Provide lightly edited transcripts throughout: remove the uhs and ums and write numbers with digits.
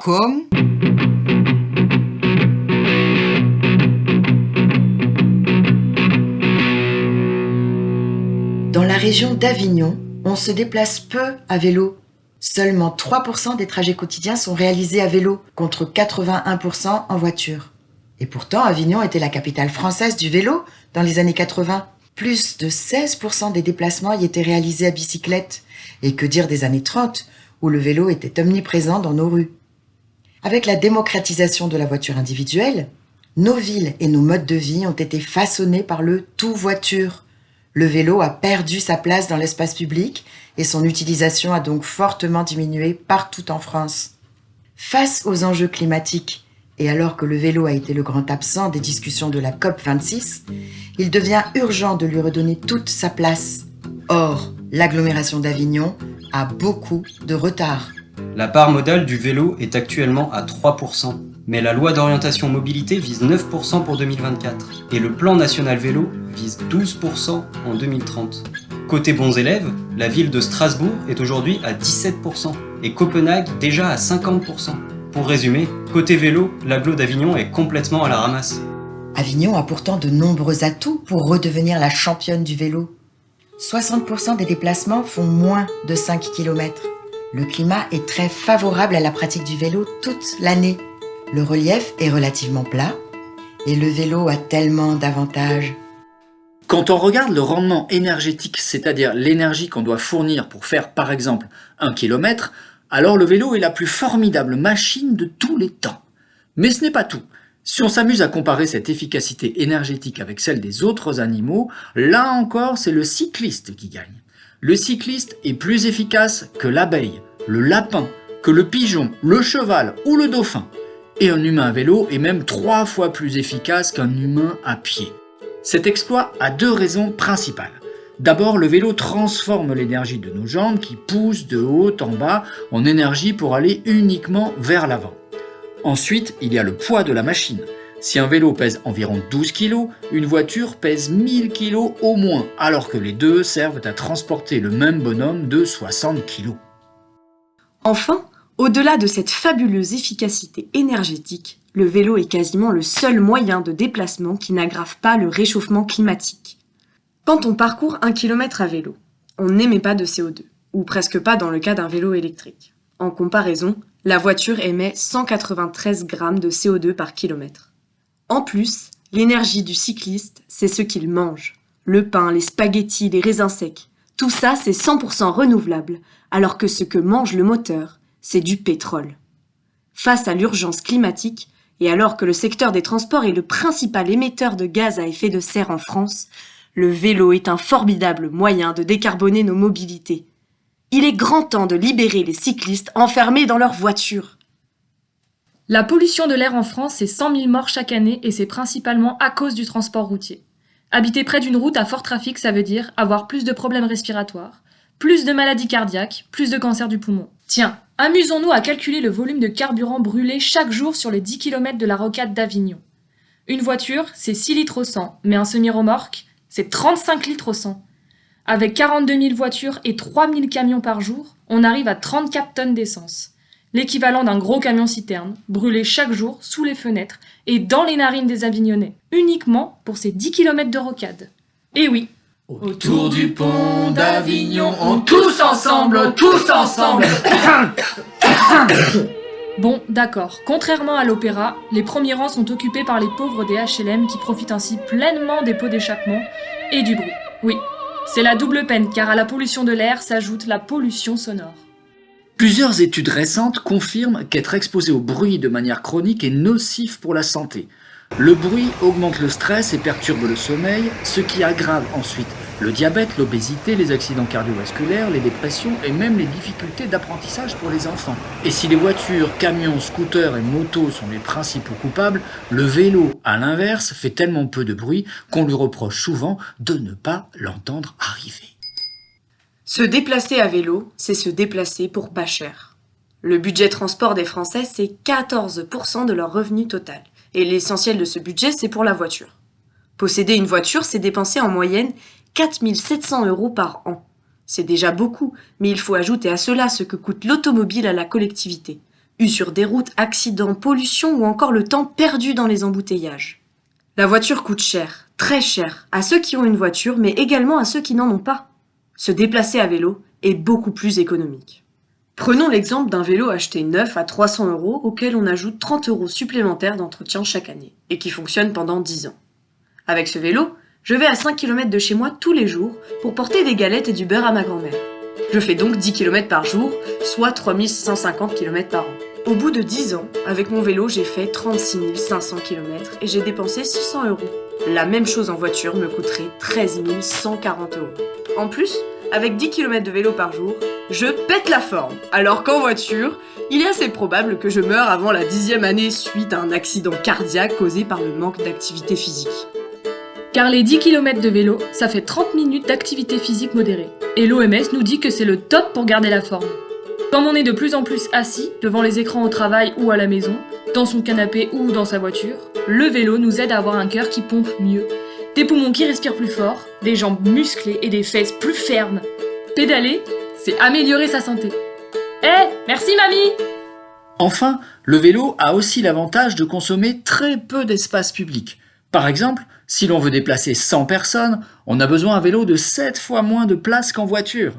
comme... Dans la région d'Avignon, on se déplace peu à vélo. Seulement 3% des trajets quotidiens sont réalisés à vélo, contre 81% en voiture. Et pourtant, Avignon était la capitale française du vélo dans les années 80. Plus de 16% des déplacements y étaient réalisés à bicyclette. Et que dire des années 30, où le vélo était omniprésent dans nos rues. Avec la démocratisation de la voiture individuelle, nos villes et nos modes de vie ont été façonnés par le tout-voiture. Le vélo a perdu sa place dans l'espace public et son utilisation a donc fortement diminué partout en France. Face aux enjeux climatiques, et alors que le vélo a été le grand absent des discussions de la COP26, il devient urgent de lui redonner toute sa place. Or, l'agglomération d'Avignon a beaucoup de retard. La part modale du vélo est actuellement à 3%, mais la loi d'orientation mobilité vise 9% pour 2024 et le plan national vélo vise 12% en 2030. Côté bons élèves, la ville de Strasbourg est aujourd'hui à 17% et Copenhague déjà à 50%. Pour résumer, côté vélo, l'agglo d'Avignon est complètement à la ramasse. Avignon a pourtant de nombreux atouts pour redevenir la championne du vélo. 60% des déplacements font moins de 5 km. Le climat est très favorable à la pratique du vélo toute l'année. Le relief est relativement plat et le vélo a tellement d'avantages. Quand on regarde le rendement énergétique, c'est-à-dire l'énergie qu'on doit fournir pour faire par exemple 1 km, alors le vélo est la plus formidable machine de tous les temps. Mais ce n'est pas tout. Si on s'amuse à comparer cette efficacité énergétique avec celle des autres animaux, là encore c'est le cycliste qui gagne. Le cycliste est plus efficace que l'abeille, le lapin, que le pigeon, le cheval ou le dauphin. Et un humain à vélo est même 3 fois plus efficace qu'un humain à pied. Cet exploit a 2 raisons principales. D'abord, le vélo transforme l'énergie de nos jambes qui poussent de haut en bas en énergie pour aller uniquement vers l'avant. Ensuite, il y a le poids de la machine. Si un vélo pèse environ 12 kg, une voiture pèse 1000 kg au moins, alors que les deux servent à transporter le même bonhomme de 60 kg. Enfin, au-delà de cette fabuleuse efficacité énergétique, le vélo est quasiment le seul moyen de déplacement qui n'aggrave pas le réchauffement climatique. Quand on parcourt 1 km à vélo, on n'émet pas de CO2, ou presque pas dans le cas d'un vélo électrique. En comparaison, la voiture émet 193 grammes de CO2 par kilomètre. En plus, l'énergie du cycliste, c'est ce qu'il mange. Le pain, les spaghettis, les raisins secs, tout ça c'est 100% renouvelable, alors que ce que mange le moteur, c'est du pétrole. Face à l'urgence climatique, et alors que le secteur des transports est le principal émetteur de gaz à effet de serre en France, le vélo est un formidable moyen de décarboner nos mobilités. Il est grand temps de libérer les cyclistes enfermés dans leur voiture. La pollution de l'air en France, c'est 100 000 morts chaque année et c'est principalement à cause du transport routier. Habiter près d'une route à fort trafic, ça veut dire avoir plus de problèmes respiratoires, plus de maladies cardiaques, plus de cancer du poumon. Tiens, amusons-nous à calculer le volume de carburant brûlé chaque jour sur les 10 km de la rocade d'Avignon. Une voiture, c'est 6 litres au 100, mais un semi-remorque, c'est 35 litres au 100. Avec 42 000 voitures et 3 000 camions par jour, on arrive à 34 tonnes d'essence. L'équivalent d'un gros camion-citerne, brûlé chaque jour sous les fenêtres et dans les narines des Avignonnais, uniquement pour ces 10 km de rocade. Et oui, Autour du pont d'Avignon, on tous ensemble. bon, d'accord, contrairement à l'opéra, les premiers rangs sont occupés par les pauvres des HLM qui profitent ainsi pleinement des pots d'échappement et du bruit. Oui, c'est la double peine car à la pollution de l'air s'ajoute la pollution sonore. Plusieurs études récentes confirment qu'être exposé au bruit de manière chronique est nocif pour la santé. Le bruit augmente le stress et perturbe le sommeil, ce qui aggrave ensuite le diabète, l'obésité, les accidents cardiovasculaires, les dépressions et même les difficultés d'apprentissage pour les enfants. Et si les voitures, camions, scooters et motos sont les principaux coupables, le vélo, à l'inverse, fait tellement peu de bruit qu'on lui reproche souvent de ne pas l'entendre arriver. Se déplacer à vélo, c'est se déplacer pour pas cher. Le budget transport des Français, c'est 14% de leur revenu total. Et l'essentiel de ce budget, c'est pour la voiture. Posséder une voiture, c'est dépenser en moyenne 4 700 € par an. C'est déjà beaucoup, mais il faut ajouter à cela ce que coûte l'automobile à la collectivité. Usure des routes, accidents, pollution ou encore le temps perdu dans les embouteillages. La voiture coûte cher, très cher, à ceux qui ont une voiture, mais également à ceux qui n'en ont pas. Se déplacer à vélo est beaucoup plus économique. Prenons l'exemple d'un vélo acheté neuf à 300 € auquel on ajoute 30 € supplémentaires d'entretien chaque année et qui fonctionne pendant 10 ans. Avec ce vélo, je vais à 5 km de chez moi tous les jours pour porter des galettes et du beurre à ma grand-mère. Je fais donc 10 km par jour, soit 3150 km par an. Au bout de 10 ans, avec mon vélo, j'ai fait 36 500 km et j'ai dépensé 600 €. La même chose en voiture me coûterait 13 140 €. En plus, avec 10 km de vélo par jour, je pète la forme. Alors qu'en voiture, il est assez probable que je meure avant la 10e année suite à un accident cardiaque causé par le manque d'activité physique. Car les 10 km de vélo, ça fait 30 minutes d'activité physique modérée. Et l'OMS nous dit que c'est le top pour garder la forme. Comme on est de plus en plus assis devant les écrans au travail ou à la maison, dans son canapé ou dans sa voiture, le vélo nous aide à avoir un cœur qui pompe mieux, des poumons qui respirent plus fort, des jambes musclées et des fesses plus fermes. Pédaler, c'est améliorer sa santé. Merci mamie! Enfin, le vélo a aussi l'avantage de consommer très peu d'espace public. Par exemple, si l'on veut déplacer 100 personnes, on a besoin à vélo de 7 fois moins de place qu'en voiture.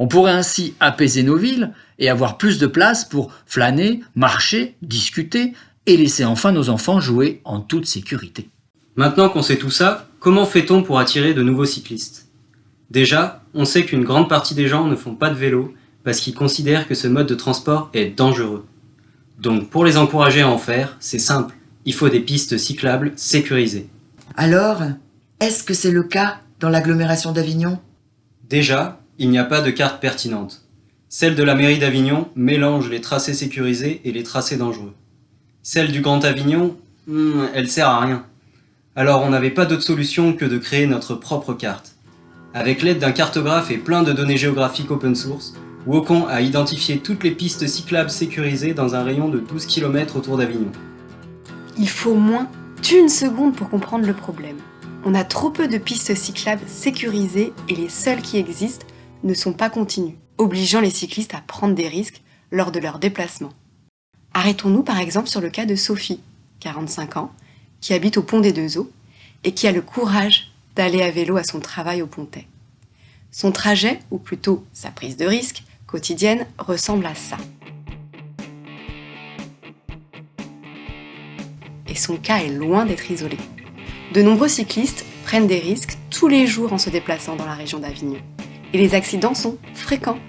On pourrait ainsi apaiser nos villes et avoir plus de place pour flâner, marcher, discuter et laisser enfin nos enfants jouer en toute sécurité. Maintenant qu'on sait tout ça, comment fait-on pour attirer de nouveaux cyclistes? Déjà, on sait qu'une grande partie des gens ne font pas de vélo parce qu'ils considèrent que ce mode de transport est dangereux. Donc pour les encourager à en faire, c'est simple, il faut des pistes cyclables sécurisées. Alors, est-ce que c'est le cas dans l'agglomération d'Avignon? Déjà, il n'y a pas de carte pertinente. Celle de la mairie d'Avignon mélange les tracés sécurisés et les tracés dangereux. Celle du Grand Avignon, elle sert à rien. Alors on n'avait pas d'autre solution que de créer notre propre carte. Avec l'aide d'un cartographe et plein de données géographiques open source, Wacom a identifié toutes les pistes cyclables sécurisées dans un rayon de 12 km autour d'Avignon. Il faut moins d'1 seconde pour comprendre le problème. On a trop peu de pistes cyclables sécurisées et les seules qui existent ne sont pas continues, obligeant les cyclistes à prendre des risques lors de leur déplacement. Arrêtons-nous par exemple sur le cas de Sophie, 45 ans, qui habite au Pont des Deux Eaux et qui a le courage d'aller à vélo à son travail au Pontet. Son trajet, ou plutôt sa prise de risque quotidienne, ressemble à ça. Et son cas est loin d'être isolé. De nombreux cyclistes prennent des risques tous les jours en se déplaçant dans la région d'Avignon. Et les accidents sont fréquents.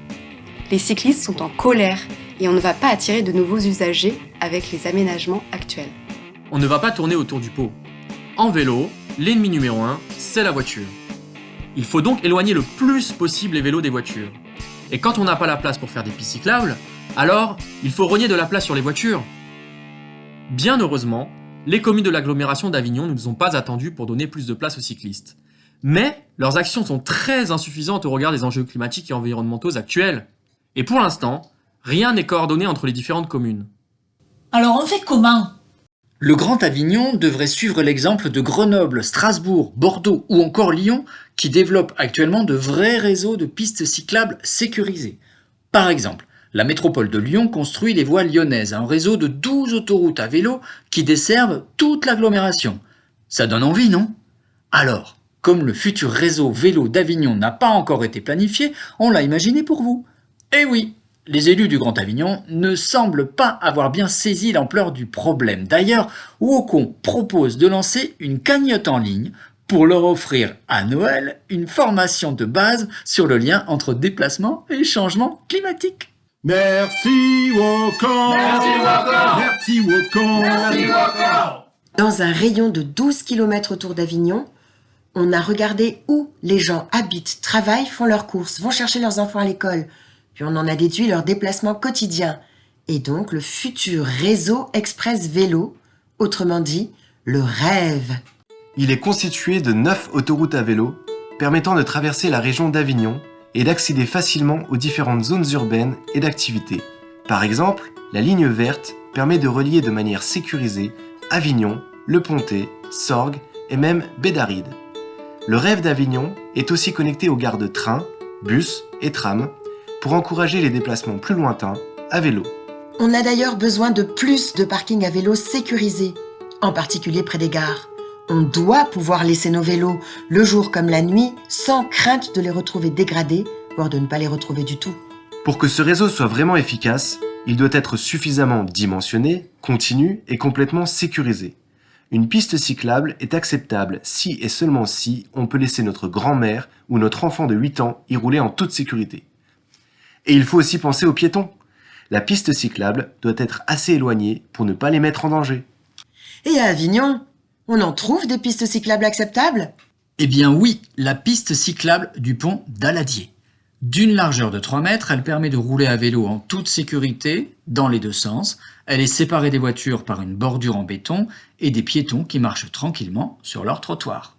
Les cyclistes sont en colère et on ne va pas attirer de nouveaux usagers avec les aménagements actuels. On ne va pas tourner autour du pot. En vélo, l'ennemi numéro 1, c'est la voiture. Il faut donc éloigner le plus possible les vélos des voitures. Et quand on n'a pas la place pour faire des pistes cyclables, alors il faut rogner de la place sur les voitures. Bien heureusement, les communes de l'agglomération d'Avignon ne nous ont pas attendus pour donner plus de place aux cyclistes. Mais leurs actions sont très insuffisantes au regard des enjeux climatiques et environnementaux actuels. Et pour l'instant, rien n'est coordonné entre les différentes communes. Alors on fait comment? Le Grand Avignon devrait suivre l'exemple de Grenoble, Strasbourg, Bordeaux ou encore Lyon qui développent actuellement de vrais réseaux de pistes cyclables sécurisées. Par exemple, la métropole de Lyon construit les voies lyonnaises, un réseau de 12 autoroutes à vélo qui desservent toute l'agglomération. Ça donne envie, non? Alors, comme le futur réseau vélo d'Avignon n'a pas encore été planifié, on l'a imaginé pour vous. Eh oui, les élus du Grand Avignon ne semblent pas avoir bien saisi l'ampleur du problème. D'ailleurs, Wacom propose de lancer une cagnotte en ligne pour leur offrir à Noël une formation de base sur le lien entre déplacement et changement climatique. Merci Wacom! Merci Wacom! Merci Wacom! Merci Wacom! Dans un rayon de 12 km autour d'Avignon, on a regardé où les gens habitent, travaillent, font leurs courses, vont chercher leurs enfants à l'école. Puis on en a déduit leur déplacement quotidien. Et donc le futur réseau express vélo, autrement dit, le rêve. Il est constitué de 9 autoroutes à vélo permettant de traverser la région d'Avignon et d'accéder facilement aux différentes zones urbaines et d'activités. Par exemple, la ligne verte permet de relier de manière sécurisée Avignon, Le Pontet, Sorgues et même Bédarrides. Le rêve d'Avignon est aussi connecté aux gares de train, bus et tram pour encourager les déplacements plus lointains à vélo. On a d'ailleurs besoin de plus de parkings à vélo sécurisés, en particulier près des gares. On doit pouvoir laisser nos vélos, le jour comme la nuit, sans crainte de les retrouver dégradés, voire de ne pas les retrouver du tout. Pour que ce réseau soit vraiment efficace, il doit être suffisamment dimensionné, continu et complètement sécurisé. Une piste cyclable est acceptable si et seulement si on peut laisser notre grand-mère ou notre enfant de 8 ans y rouler en toute sécurité. Et il faut aussi penser aux piétons. La piste cyclable doit être assez éloignée pour ne pas les mettre en danger. Et à Avignon, on en trouve des pistes cyclables acceptables ? Eh bien oui, la piste cyclable du pont d'Aladier. D'une largeur de 3 mètres, elle permet de rouler à vélo en toute sécurité, dans les deux sens. Elle est séparée des voitures par une bordure en béton et des piétons qui marchent tranquillement sur leur trottoir.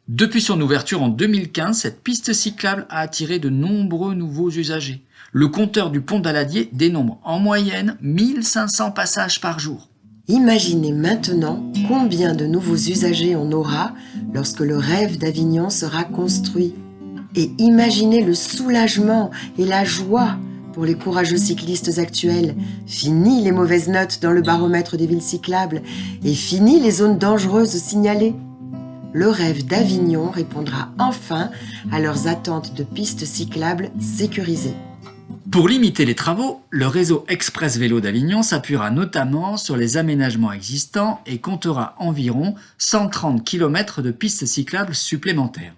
Depuis son ouverture en 2015, cette piste cyclable a attiré de nombreux nouveaux usagers. Le compteur du pont d'Aladier dénombre en moyenne 1500 passages par jour. Imaginez maintenant combien de nouveaux usagers on aura lorsque le rêve d'Avignon sera construit. Et imaginez le soulagement et la joie pour les courageux cyclistes actuels. Fini les mauvaises notes dans le baromètre des villes cyclables et fini les zones dangereuses signalées. Le rêve d'Avignon répondra enfin à leurs attentes de pistes cyclables sécurisées. Pour limiter les travaux, le réseau Express Vélo d'Avignon s'appuiera notamment sur les aménagements existants et comptera environ 130 km de pistes cyclables supplémentaires.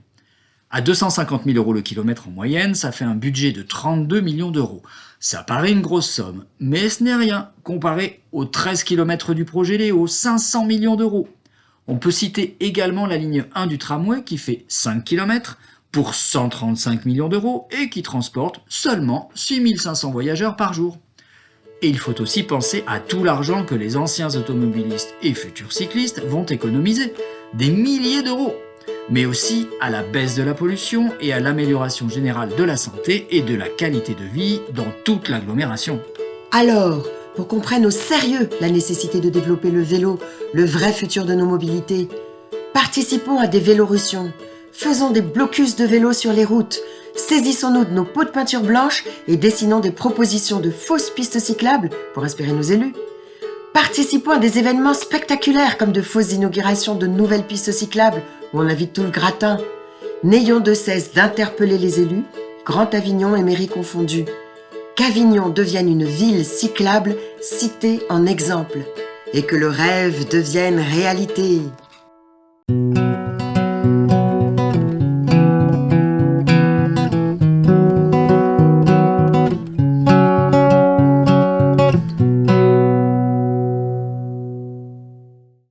À 250 000 € le kilomètre en moyenne, ça fait un budget de 32 millions d'euros. Ça paraît une grosse somme, mais ce n'est rien comparé aux 13 km du projet Léo, 500 millions d'euros. On peut citer également la ligne 1 du tramway qui fait 5 km pour 135 millions d'euros et qui transporte seulement 6500 voyageurs par jour. Et il faut aussi penser à tout l'argent que les anciens automobilistes et futurs cyclistes vont économiser, des milliers d'euros, mais aussi à la baisse de la pollution et à l'amélioration générale de la santé et de la qualité de vie dans toute l'agglomération. Alors, pour qu'on prenne au sérieux la nécessité de développer le vélo, le vrai futur de nos mobilités, participons à des vélorussions, faisons des blocus de vélos sur les routes, saisissons-nous de nos pots de peinture blanche et dessinons des propositions de fausses pistes cyclables pour inspirer nos élus. Participons à des événements spectaculaires comme de fausses inaugurations de nouvelles pistes cyclables où on invite tout le gratin. N'ayons de cesse d'interpeller les élus, Grand Avignon et mairie confondus. Qu'Avignon devienne une ville cyclable citée en exemple et que le rêve devienne réalité.